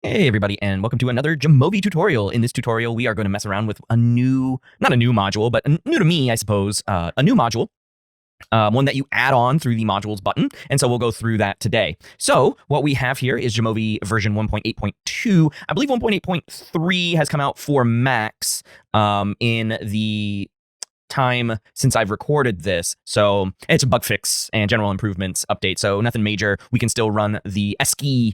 Hey everybody, and welcome to another Jamovi tutorial. In this tutorial, we are going to mess around with a new, not a new module, but new to me, I suppose, a new module, one that you add on through the modules button. And so we'll go through that today. So what we have here is Jamovi version 1.8.2. I believe 1.8.3 has come out for Macs in the time since I've recorded this. So it's a bug fix and general improvements update. So nothing major. We can still run the ESCI,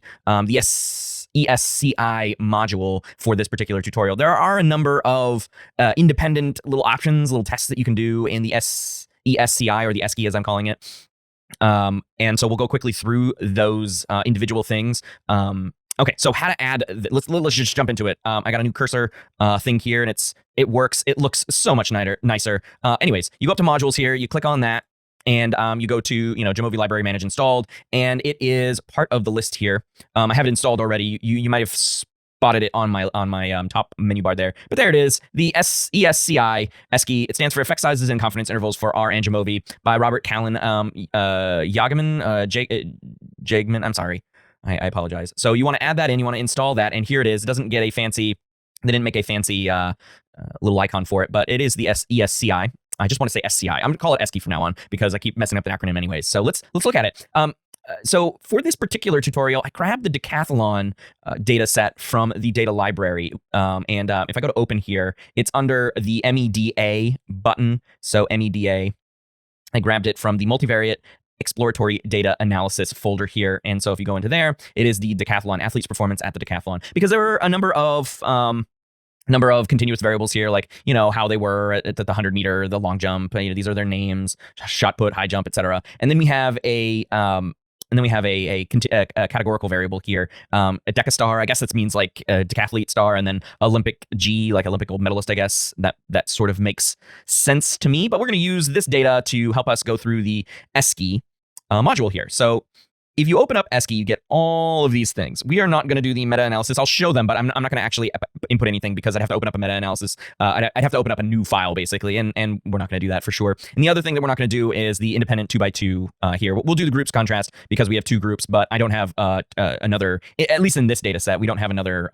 ESCI module for this particular tutorial. There are a number of independent little options, little tests that you can do in the ESCI, or the ESCI as I'm calling it. And so we'll go quickly through those individual things. Okay, so how to add, let's just jump into it. I got a new cursor thing here, and it works. It looks so much nicer. Anyways, you go up to modules here, you click on that, and you go to, Jamovi library manage installed, and it is part of the list here. I have it installed already. You might have spotted it on my top menu bar there, but there it is. The ESCI ESCI. It stands for Effect Sizes and Confidence Intervals for R and Jamovi by Robert Callan Jagman. I'm sorry. I apologize. So you want to add that in, you want to install that, and here it is. It doesn't get a fancy, they didn't make a fancy little icon for it, but it is the ESCI. I just want to say SCI. I'm going to call it ESCI from now on because I keep messing up the acronym anyways. So let's look at it. So for this particular tutorial, I grabbed the decathlon data set from the data library. And if I go to open here, it's under the MEDA button. So MEDA, I grabbed it from the multivariate exploratory data analysis folder here. And so if you go into there, it is the decathlon athlete's performance at the decathlon, because there are a number of continuous variables here, like, how they were at the 100 meter, the long jump, these are their names, shot put, high jump, etc. And then we have a categorical variable here, a decastar. I guess that means like a decathlete star, and then Olympic G, like Olympic gold medalist. I guess that sort of makes sense to me. But we're going to use this data to help us go through the ESCI module here. So if you open up ESCI, you get all of these things. We are not going to do the meta-analysis. I'll show them, but I'm not going to actually input anything because I'd have to open up a meta-analysis. I'd have to open up a new file, basically, and we're not going to do that for sure. And the other thing that we're not going to do is the independent 2x2 here. We'll do the groups contrast because we have two groups, but I don't have another, at least in this data set, we don't have another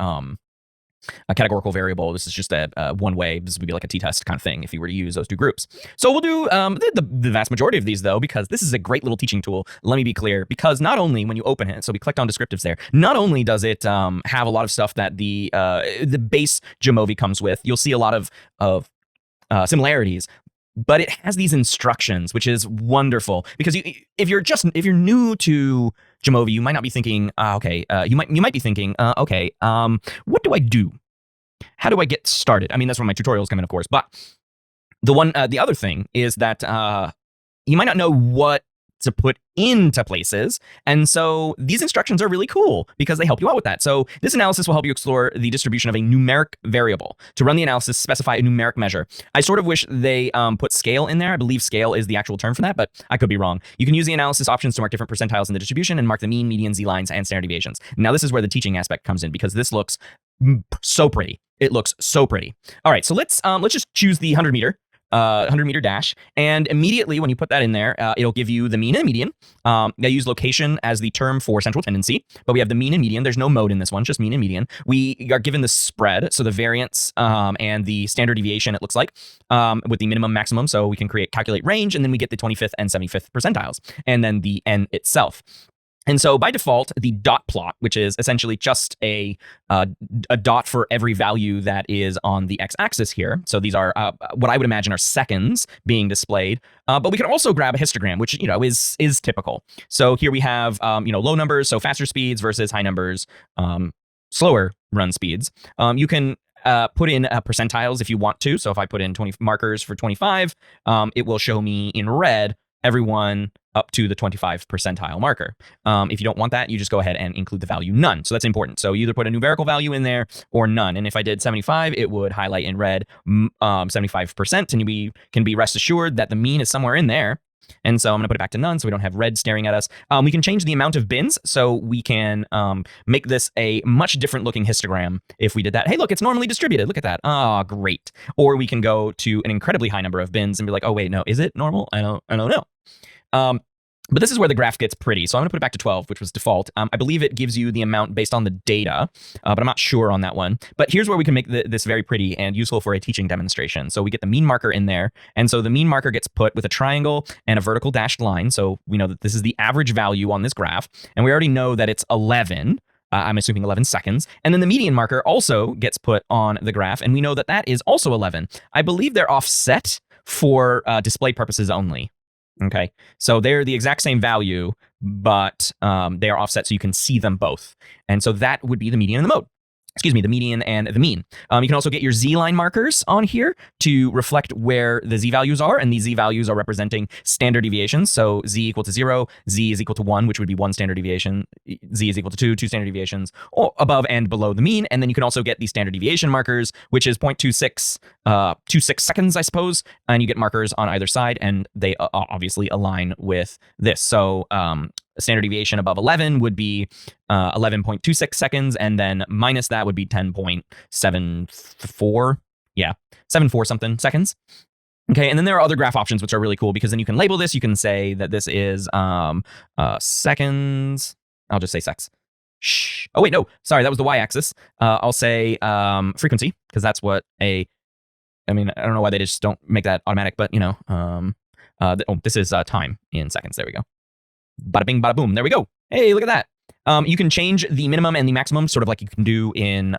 a categorical variable. This is just a one way. This would be like a t-test kind of thing if you were to use those two groups. So we'll do the vast majority of these, though, because this is a great little teaching tool. Let me be clear, because not only when you open it, so we clicked on descriptives there, not only does it have a lot of stuff that the base Jamovi comes with, you'll see a lot of similarities, but it has these instructions, which is wonderful, because if you're new to Jamovi, you might not be thinking, you might be thinking, what do I do? How do I get started? I mean, that's where my tutorials come in, of course. But the other thing is that you might not know what to put into places. And so these instructions are really cool because they help you out with that. So this analysis will help you explore the distribution of a numeric variable. To run the analysis, specify a numeric measure. I sort of wish they put scale in there. I believe scale is the actual term for that, but I could be wrong. You can use the analysis options to mark different percentiles in the distribution and mark the mean, median, z-lines, and standard deviations. Now this is where the teaching aspect comes in, because this looks so pretty. It looks so pretty. All right, so let's just choose the 100 meter dash, and immediately when you put that in there, it'll give you the mean and median. They use location as the term for central tendency, but we have the mean and median. There's no mode in this one, just mean and median. We are given the spread, so the variance and the standard deviation, it looks like, with the minimum maximum, so we can calculate range, and then we get the 25th and 75th percentiles, and then the n itself. And so by default, the dot plot, which is essentially just a dot for every value that is on the x-axis here. So these are what I would imagine are seconds being displayed. But we can also grab a histogram, which is typical. So here we have low numbers, so faster speeds versus high numbers, slower run speeds. You can put in percentiles if you want to. So if I put in 20 markers for 25, it will show me in red everyone up to the 25 percentile marker. If you don't want that, you just go ahead and include the value none. So that's important. So you either put a numerical value in there or none. And if I did 75, it would highlight in red 75%, and you can be rest assured that the mean is somewhere in there. And so I'm going to put it back to none so we don't have red staring at us. We can change the amount of bins, so we can make this a much different looking histogram if we did that. Hey, look, it's normally distributed. Look at that. Oh, great. Or we can go to an incredibly high number of bins and be like, oh, wait, no, is it normal? I don't know. But this is where the graph gets pretty. So I'm going to put it back to 12, which was default. I believe it gives you the amount based on the data, but I'm not sure on that one. But here's where we can make this very pretty and useful for a teaching demonstration. So we get the mean marker in there. And so the mean marker gets put with a triangle and a vertical dashed line. So we know that this is the average value on this graph. And we already know that it's 11. I'm assuming 11 seconds. And then the median marker also gets put on the graph. And we know that that is also 11. I believe they're offset for display purposes only. Okay, so they're the exact same value, but they are offset so you can see them both. And so that would be the median and the mode. Excuse me, the median and the mean. You can also get your z-line markers on here to reflect where the z-values are, and these z-values are representing standard deviations. So z equal to 0, z is equal to 1, which would be 1 standard deviation, z is equal to 2 standard deviations, or above and below the mean. And then you can also get the standard deviation markers, which is 0.26 seconds, I suppose, and you get markers on either side, and they obviously align with this. So a standard deviation above 11 would be 11.26 seconds, and then minus that would be 10.74. Yeah, 74 something seconds. Okay, and then there are other graph options which are really cool because then you can label this. You can say that this is seconds. I'll just say secs. Shh. Oh wait, no, sorry, that was the y-axis. I'll say frequency because that's what I mean, I don't know why they just don't make that automatic, but you know, this is time in seconds. There we go. Bada bing, bada boom. There we go. Hey, look at that. You can change the minimum and the maximum, sort of like you can do in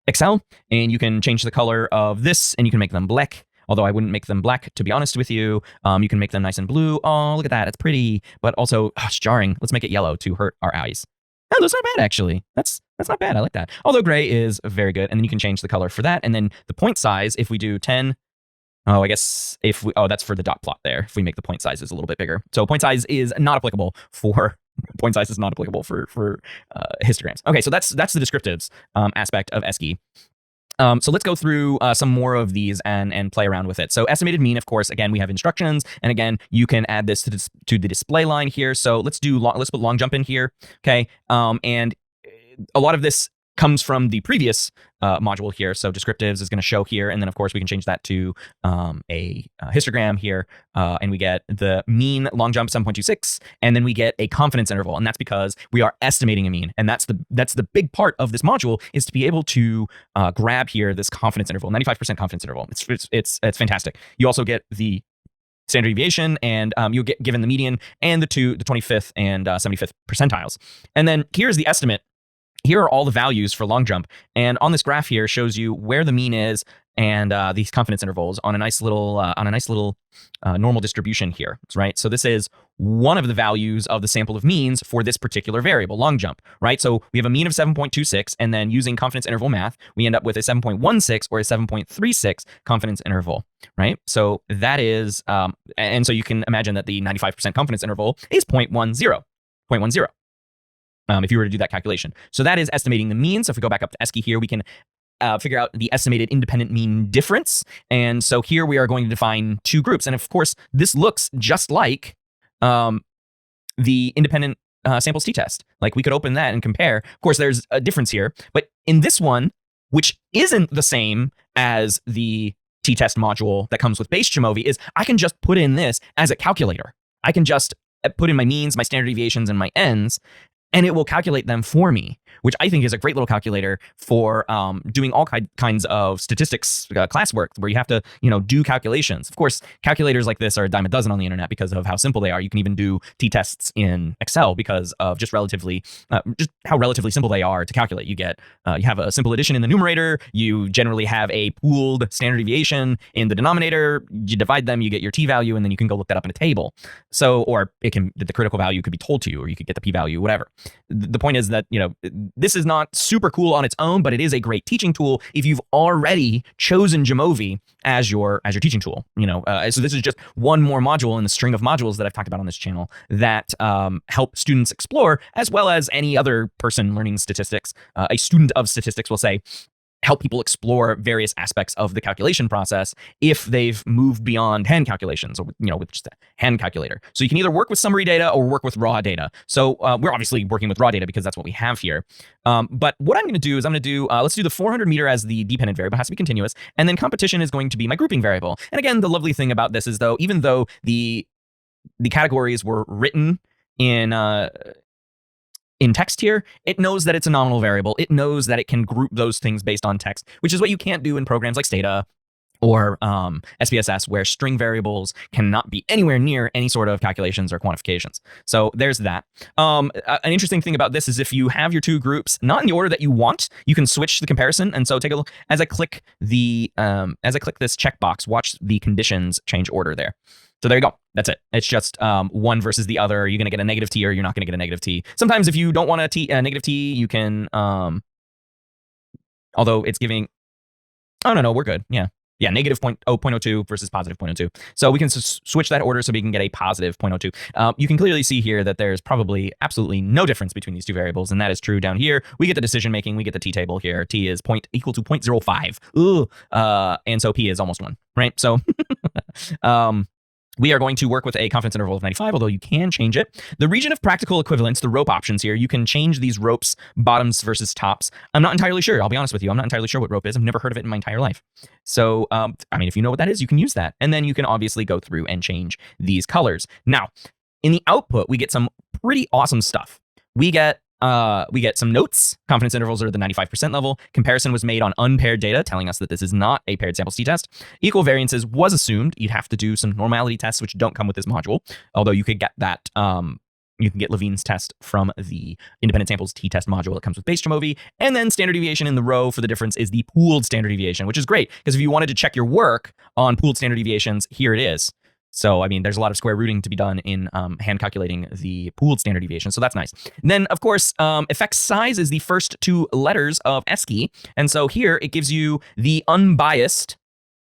Excel, and you can change the color of this, and you can make them black. Although I wouldn't make them black, to be honest with you. You can make them nice and blue. Oh, look at that. It's pretty, but also it's jarring. Let's make it yellow to hurt our eyes. No, that's not bad, actually. That's not bad. I like that. Although gray is very good, and then you can change the color for that. And then the point size, if we do 10, oh, I guess if we, that's for the dot plot there. If we make the point sizes a little bit bigger. So point size is not applicable for histograms. Okay, so that's the descriptives aspect of ESCI. So let's go through some more of these and play around with it. So estimated mean, of course, again, we have instructions. And again, you can add this to the display line here. So let's put long jump in here. Okay. And a lot of this comes from the previous module here. So descriptives is going to show here. And then, of course, we can change that to a histogram here. And we get the mean long jump 7.26. And then we get a confidence interval. And that's because we are estimating a mean. And that's the big part of this module is to be able to grab here this confidence interval, 95% confidence interval. It's fantastic. You also get the standard deviation, and you'll get given the median and the 25th and 75th percentiles. And then here's the estimate. Here are all the values for long jump, and on this graph here shows you where the mean is and these confidence intervals on a nice little normal distribution here, right? So this is one of the values of the sample of means for this particular variable, long jump, right? So we have a mean of 7.26, and then using confidence interval math, we end up with a 7.16 or a 7.36 confidence interval, right? So that is, and so you can imagine that the 95% confidence interval is 0.10. If you were to do that calculation. So that is estimating the mean. So if we go back up to ESCI here, we can figure out the estimated independent mean difference. And so here we are going to define two groups. And of course, this looks just like the independent samples t-test. Like we could open that and compare. Of course, there's a difference here. But in this one, which isn't the same as the t-test module that comes with base Jamovi, is I can just put in this as a calculator. I can just put in my means, my standard deviations, and my ends, and it will calculate them for me, which I think is a great little calculator for doing all kinds of statistics classwork where you have to, do calculations. Of course, calculators like this are a dime a dozen on the internet because of how simple they are. You can even do t-tests in Excel because of just how relatively simple they are to calculate. You have a simple addition in the numerator. You generally have a pooled standard deviation in the denominator. You divide them, you get your t-value, and then you can go look that up in a table. So, or the critical value could be told to you, or you could get the p-value, whatever. The point is that, this is not super cool on its own, but it is a great teaching tool if you've already chosen Jamovi as your teaching tool. So this is just one more module in the string of modules that I've talked about on this channel that help students explore, as well as any other person learning statistics. A student of statistics will say, help people explore various aspects of the calculation process if they've moved beyond hand calculations or, with just a hand calculator. So you can either work with summary data or work with raw data. So we're obviously working with raw data because that's what we have here. But what I'm going to do is let's do the 400 meter as the dependent variable. It has to be continuous. And then competition is going to be my grouping variable. And again, the lovely thing about this is even though the categories were written in text here, it knows that it's a nominal variable. It knows that it can group those things based on text, which is what you can't do in programs like Stata or SPSS, where string variables cannot be anywhere near any sort of calculations or quantifications. So there's that. An interesting thing about this is if you have your two groups not in the order that you want, you can switch the comparison. And so take a look as I click this checkbox. Watch the conditions change order there. So there you go. That's it. It's just one versus the other. You're going to get a negative t or you're not going to get a negative t. Sometimes if you don't want a negative t, you can. Although it's giving. Oh no, we're good. Yeah. Negative 0.02 versus positive 0.02. So we can switch that order so we can get a positive 0.02. You can clearly see here that there's probably absolutely no difference between these two variables, and that is true down here. We get the decision making, we get the t-table here. T is equal to 0.05. And so p is almost 1, right? So we are going to work with a confidence interval of 95, although you can change it. The region of practical equivalence, the rope options here, you can change these ropes, bottoms versus tops. I'm not entirely sure. I'll be honest with you. I'm not entirely sure what rope is. I've never heard of it in my entire life. So, I mean, if you know what that is, you can use that. And then you can obviously go through and change these colors. Now, in the output, we get some pretty awesome stuff. We get some notes. Confidence intervals are at the 95% level. Comparison was made on unpaired data, telling us that this is not a paired samples t-test. Equal variances was assumed. You'd have to do some normality tests, which don't come with this module, although you could get that. You can get Levine's test from the independent samples t-test module that comes with base Jamovi. And then standard deviation in the row for the difference is the pooled standard deviation, which is great because if you wanted to check your work on pooled standard deviations, here it is. So, I mean, there's a lot of square rooting to be done in hand calculating the pooled standard deviation. So that's nice. And then, of course, effect size is the first two letters of ESCI. And so here it gives you the unbiased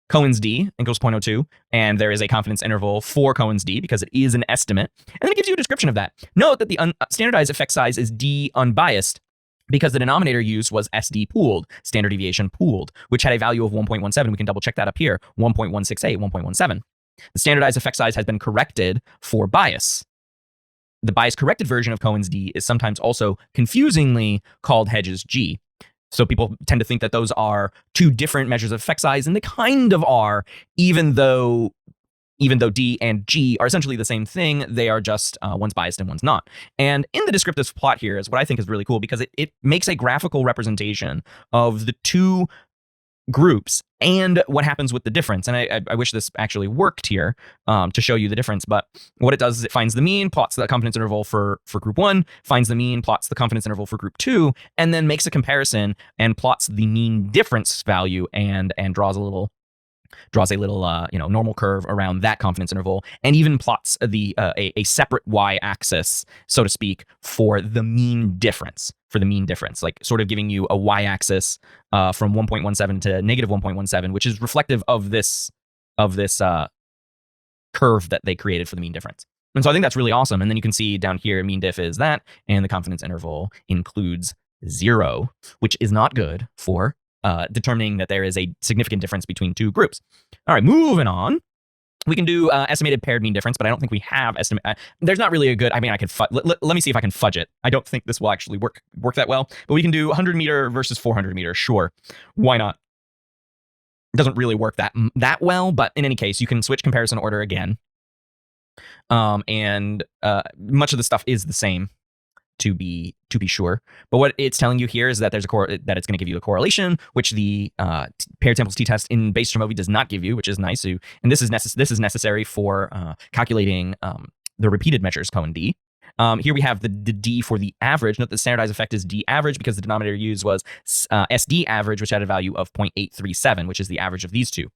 Cohen's d equals 0.02. And there is a confidence interval for Cohen's d because it is an estimate. And then it gives you a description of that. Note that the standardized effect size is d unbiased, because the denominator used was SD pooled, standard deviation pooled, which had a value of 1.17. We can double check that up here, 1.168, 1.17. The standardized effect size has been corrected for bias. The bias corrected version of Cohen's d is sometimes also confusingly called Hedges g. So people tend to think that those are two different measures of effect size, and they kind of are, even though D and G are essentially the same thing. They are just one's biased and one's not. And in the descriptive plot here is what I think is really cool because it makes a graphical representation of the two groups and what happens with the difference. And I wish this actually worked here to show you the difference. But what it does is it finds the mean, plots the confidence interval for group 1, finds the mean, plots the confidence interval for group 2, and then makes a comparison and plots the mean difference value and draws a little normal curve around that confidence interval, and even plots a separate y-axis, so to speak, for the mean difference. Like sort of giving you a y-axis from 1.17 to negative 1.17, which is reflective of this curve that they created for the mean difference. And so I think that's really awesome. And then you can see down here, mean diff is that, and the confidence interval includes 0, which is not good for determining that there is a significant difference between two groups. All right, moving on. We can do estimated paired mean difference, but I don't think we have estimate. There's not really a good. I mean, I could. Let me see if I can fudge it. I don't think this will actually work that well. But we can do 100 meter versus 400 meter. Sure, why not? It doesn't really work that well, but in any case, you can switch comparison order again. And much of the stuff is the same. To be sure, but what it's telling you here is that there's that it's going to give you a correlation, which the paired samples t-test in base Jamovi does not give you, which is nice. And this is necessary for calculating the repeated measures Cohen d. Here we have the d for the average. Note the standardized effect is d average because the denominator used was SD average, which had a value of 0.837, which is the average of these two.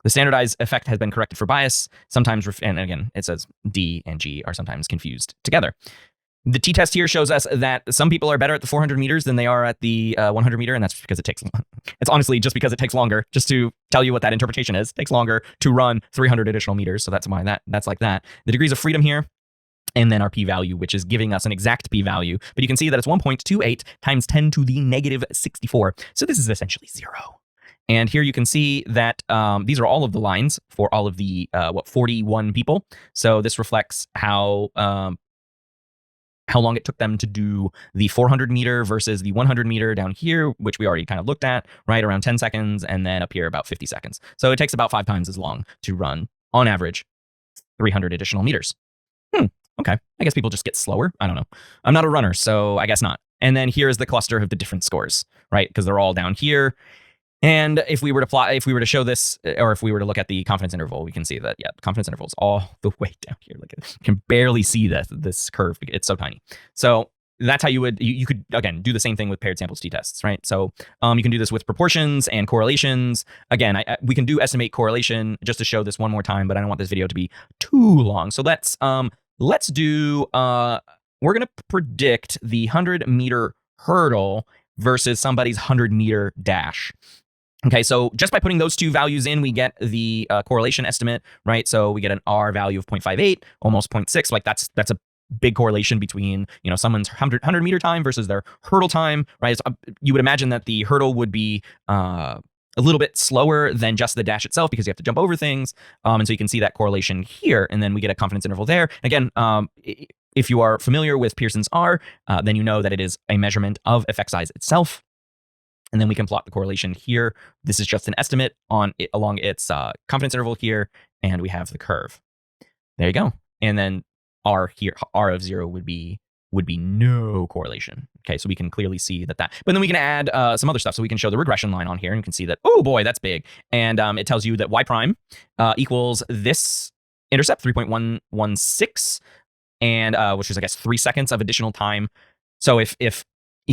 The standardized effect has been corrected for bias. Sometimes, and again, it says d and g are sometimes confused together. The t-test here shows us that some people are better at the 400 meters than they are at the 100 meter, and that's because it's honestly just because it takes longer. Just to tell you what that interpretation is, it takes longer to run 300 additional meters, so that's why that's like that. The degrees of freedom here, and then our p-value, which is giving us an exact p-value, but you can see that it's 1.28 times 10 to the negative 64. So this is essentially 0. And here you can see that these are all of the lines for all of the 41 people. So this reflects how long it took them to do the 400 meter versus the 100 meter down here, which we already kind of looked at, right around 10 seconds, and then up here about 50 seconds. So it takes about 5 times as long to run, on average, 300 additional meters. Okay. I guess people just get slower. I don't know. I'm not a runner, so I guess not. And then here's the cluster of the different scores, right? Because they're all down here. And if we were to plot, if we were to show this, or if we were to look at the confidence interval, we can see that, yeah, the confidence interval is all the way down here. Like, you can barely see this curve. It's so tiny. So that's how you could, again, do the same thing with paired samples t-tests, right? So you can do this with proportions and correlations. Again, we can do estimate correlation just to show this one more time, but I don't want this video to be too long. So let's do, we're going to predict the 100-meter hurdle versus somebody's 100-meter dash. Okay, so just by putting those two values in, we get the correlation estimate, right? So we get an R value of 0.58, almost 0.6. Like that's a big correlation between, you know, someone's 100-meter time versus their hurdle time, right? So, you would imagine that the hurdle would be a little bit slower than just the dash itself because you have to jump over things. And so you can see that correlation here, and then we get a confidence interval there. Again, if you are familiar with Pearson's R, then you know that it is a measurement of effect size itself. And then we can plot the correlation here. This is just an estimate on it along its confidence interval here, and we have the curve. There you go. And then R here, R of 0 would be no correlation. Okay, so we can clearly see that. But then we can add some other stuff. So we can show the regression line on here, and you can see that, oh boy, that's big. And it tells you that y prime equals this intercept, 3.116, and which is, I guess, 3 seconds of additional time. So if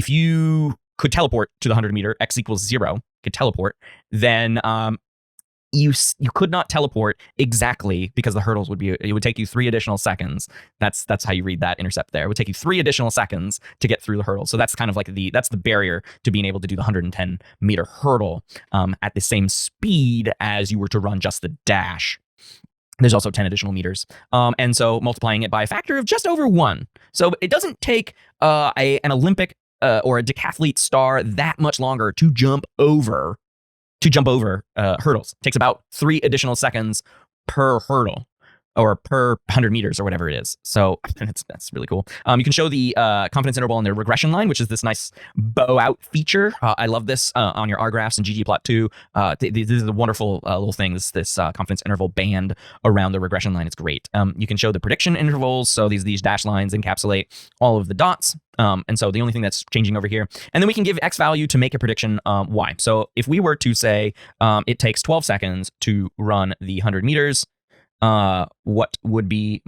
you could teleport to the 100-meter, x equals 0, could teleport, then you could not teleport exactly because the hurdles it would take you 3 additional seconds. That's how you read that intercept there. It would take you 3 additional seconds to get through the hurdle. So that's kind of like that's the barrier to being able to do the 110-meter hurdle at the same speed as you were to run just the dash. There's also 10 additional meters. And so multiplying it by a factor of just over 1. So it doesn't take an Olympic or a decathlete star that much longer to jump over hurdles. It takes about 3 additional seconds per hurdle, or per 100 meters, or whatever it is. So that's really cool. You can show the confidence interval and the regression line, which is this nice bow out feature. I love this on your R graphs and ggplot2. This is a wonderful little thing, this confidence interval band around the regression line. It's great. You can show the prediction intervals. So these dash lines encapsulate all of the dots. And so the only thing that's changing over here. And then we can give X value to make a prediction Y. So if we were to say it takes 12 seconds to run the 100 meters, what would be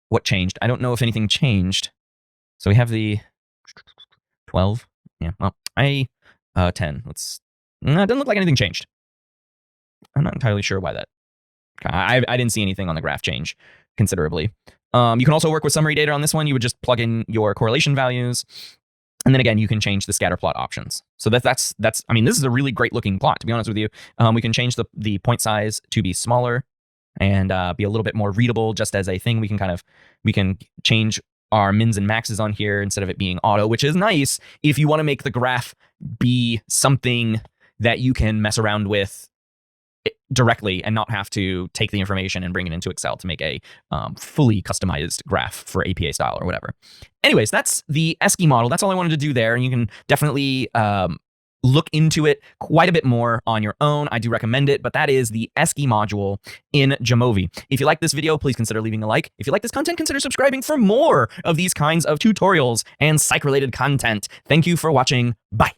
what changed? I don't know if anything changed. So we have the 12. Yeah, well, 10. It doesn't look like anything changed. I'm not entirely sure why that. I didn't see anything on the graph change considerably. You can also work with summary data on this one. You would just plug in your correlation values. And then again, you can change the scatter plot options. So that's I mean, this is a really great looking plot, to be honest with you. We can change the point size to be smaller and be a little bit more readable just as a thing. We can change our mins and maxes on here instead of it being auto, which is nice if you want to make the graph be something that you can mess around with directly and not have to take the information and bring it into Excel to make a fully customized graph for APA style or whatever. Anyways, that's the ESCI model. That's all I wanted to do there. And you can definitely look into it quite a bit more on your own. I do recommend it, but that is the ESCI module in Jamovi. If you like this video, please consider leaving a like. If you like this content, consider subscribing for more of these kinds of tutorials and psych-related content. Thank you for watching. Bye.